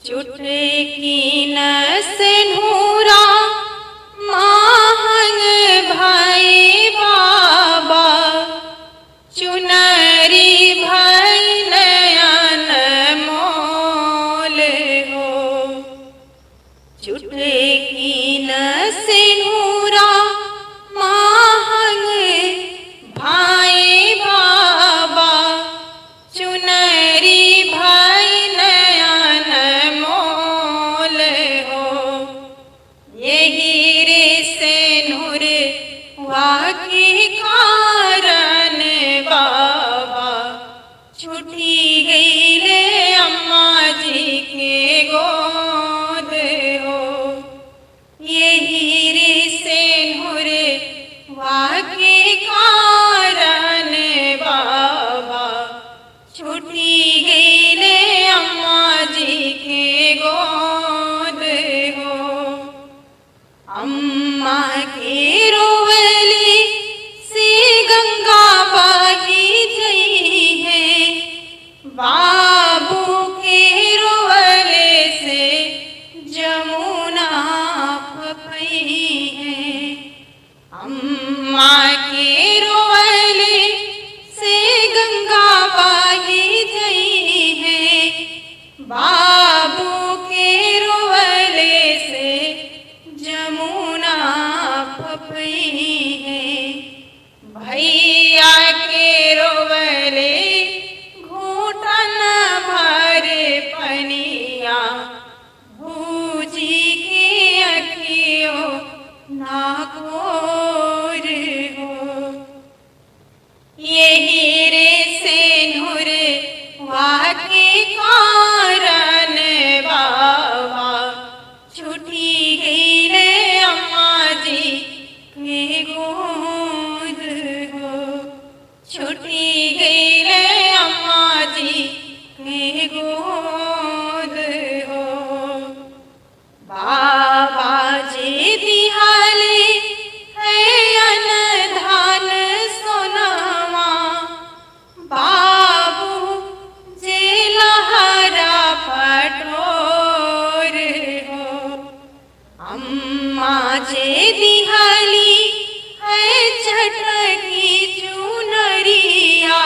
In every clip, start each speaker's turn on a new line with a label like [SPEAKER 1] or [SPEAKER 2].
[SPEAKER 1] चुटकी न सिंदूरा मांग भाई बाबा, चुनरी भाई नयन मोल हो। चुटकी न सिंदूरा मांग भाई बाबा, चुनरी भाई नयन मोल हो। यही रे सिंदूर वाके कारण बाबा, छूटी गई ले अम्मा जी के गोद हो। यही रे सिंदूर वाके कारण बाबा, छूटी गई ले अम्मा जी के गोद हो। अम्मा के रोवली से गंगा बही जई है, बाबू के रोवले से जमुना फपई है। अम्मा के रोवले से गंगा बही जई है, बाबू के रोवले से जमुना फपई है। भैया के रोवले घूटन भर पनिया, भूजी के अखियों नाकोर हो। यही रे सिंदूर वाके कारण बाबा, छूटी गई ले अम्मा जी के गोद हो। छूटी गई ले अम्मा जी के गोद हो। बाबा जी दिहाले है अनधान सोनावा, बाबू जे लहरा पटोर हो। अम्मा जे दिहाली है चटकी चुनरिया,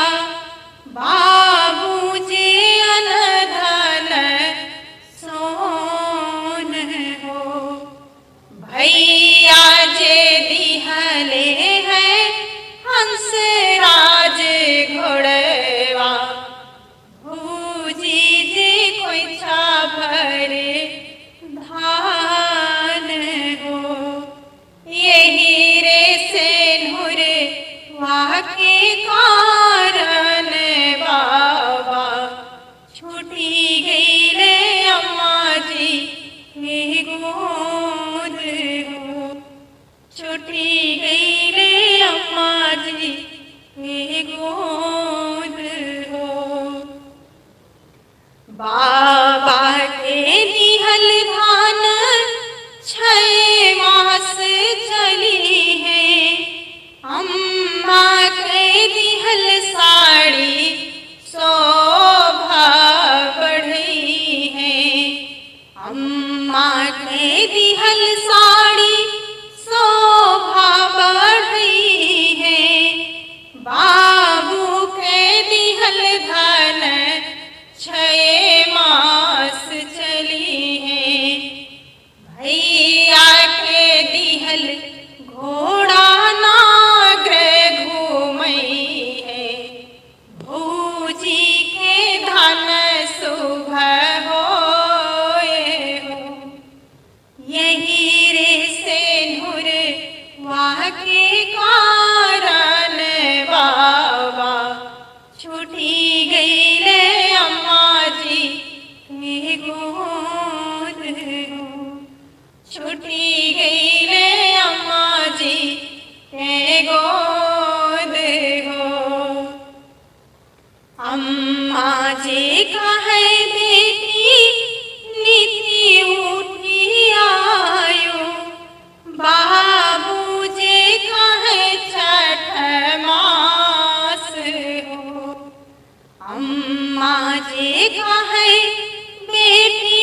[SPEAKER 1] बाबू जे अनधन सोन हो। भैया जे दिहले है हंसराज घोड़वा, भूजी जे खोइछा भरे धान हो। यही रे सिंदूर वाके कारण बाबा, छूटी गई ले अम्मा जी के गोद हो। छूटी गई ले अम्मा जी के गोद हो। बाबा के दिहल धान 6 मास चली है, अम्मा के दिहल साड़ी शोभा बढ़ी है। अम्मा के दिहल साड़ी शोभा बढ़ी है, बाबू के दिहल धन 6 मास चली है। भैया के दिहल घोड़ा नागर घूमई है, भूजी के धन सुबह होए हो। यही रे सिंदूर वाके कारण बाबा, छूटी गई ले अम्मा जी के गोद हो। छूटी गई ले अम्मा जी के गोद हो। अम्मा जी कहे बेटी नीति उठी आयो, बाबू जी कहे छठ मास हो। अम्मा जी कहे बेटी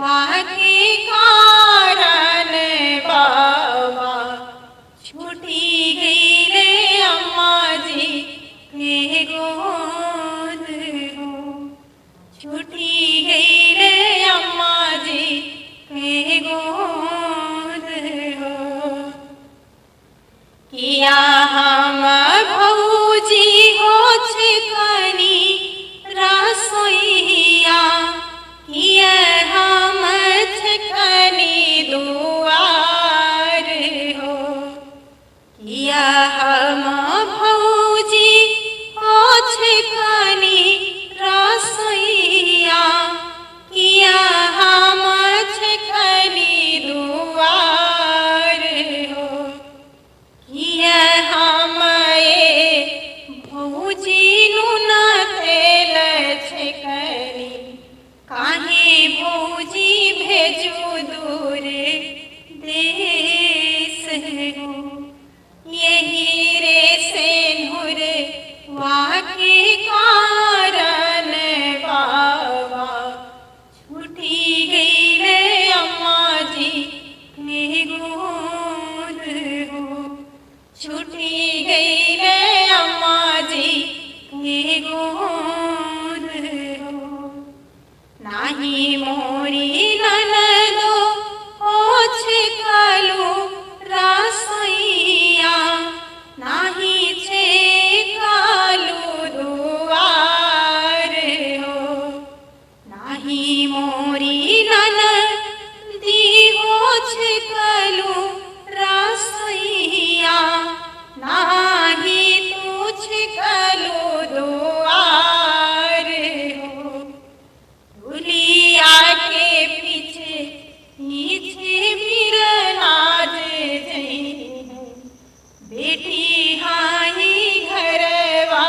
[SPEAKER 1] वाके कारण बाबा छूटी गई रे अम्मा जी के गोद हो, छूटी गई रे अम्मा जी के गोद हो। किया हम भौजी हो छिकनी रसोइया, किया हम छिकनी दुआर हो, किया हम भौजी हो छिकनी रसोइया, किया हम छिकनी दुआर हो। किया हम भौजी नून तेल छिकनी, काहे भौजी भेजू दूर देश हो। यही रे सेनुर वाके कारण बाबा छूटी गई रे अम्मा जी के गोद हो, छूटी गई रे अम्मा जी के गोद हो। नाही मोरी ननदो छिकलू रसोइया, नाही छिकलू दुआर हो, नाही मोरी ननदी हो छिकलू रसोइया, नाही तू छिकलू दुआर हो। दुलिया के पीछे पीछे बिरनाज जई, बेटी हाई घरवा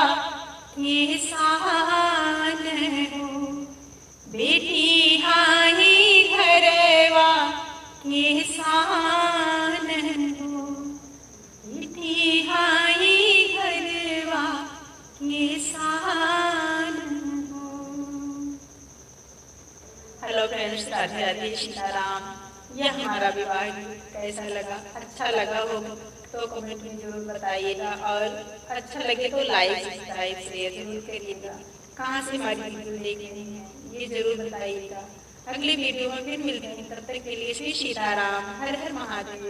[SPEAKER 1] के साल हो, बेटी हाई घरवा के साल हो, बेटी हाई घरवा के साल हो। Hello friends, Radhe Radhe, Sitaram. यह हमारा विवाह गीत कैसा लगा? अच्छा लगा हो तो कमेंट में जरूर बताइएगा, और अच्छा लगे तो लाइक सब्सक्राइब शेयर जरूर करिएगा। कहाँ से हमारी वीडियो देख रहे हैं ये जरूर बताइएगा। अगली वीडियो में फिर मिलते हैं, तब तक के लिए श्री सीताराम, हर हर महादेव।